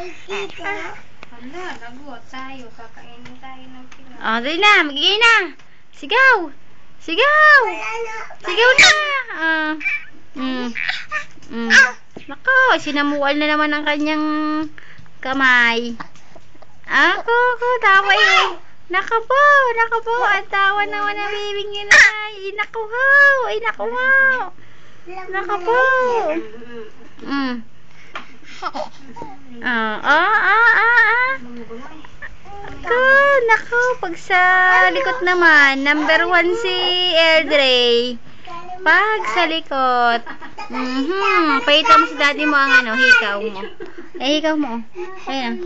Hala, lagot tayo. Kakainin tayo ng pila. Dali na. Magigay na. Sigaw. Sigaw. Sigaw na. Nako, sinamual na naman ang kanyang kamay. Ako, tawa eh. Nako po. Ang tawa naman ang bibing yun ay. Nako ho. Nako po. Nako, pag sa likot naman, number 1 si Eldray. Pag sa likot, pakita mo si daddy mo ang hikaw mo. Hikaw mo. Ayun.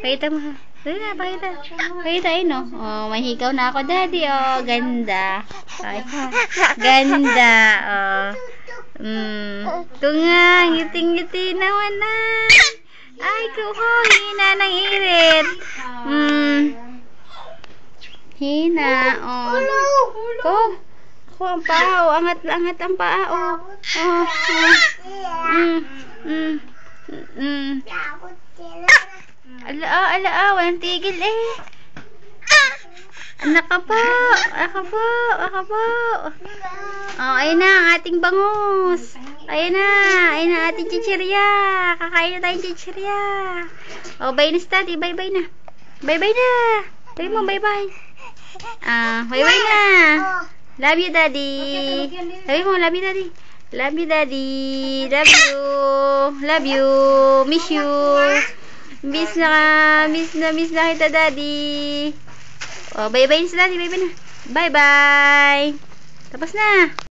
Pakita mo. Dali na, pakita. Pakita, ayun, oh. May hikaw na ako, daddy, oh. Ganda. Ay, ganda, oh. Ito nga, ngiting-ngiti naman na. Ay, hina ng irit. Hina, oh. Ko ang paa, angat ang paa, oh. Ala, walang tigil eh. Naka po. Ayun na ang ating bangus. Ayun na ating chichirya. Kakain na tayong chichirya. Bye na si daddy, bye na. Bye na. Sabi mo bye. Bye na. Love you, daddy. Sabi mo, love you, daddy. Love you, daddy. Love you. Miss you. Miss na kita, daddy. Bye na si daddy, bye na. Bye. Tapos na.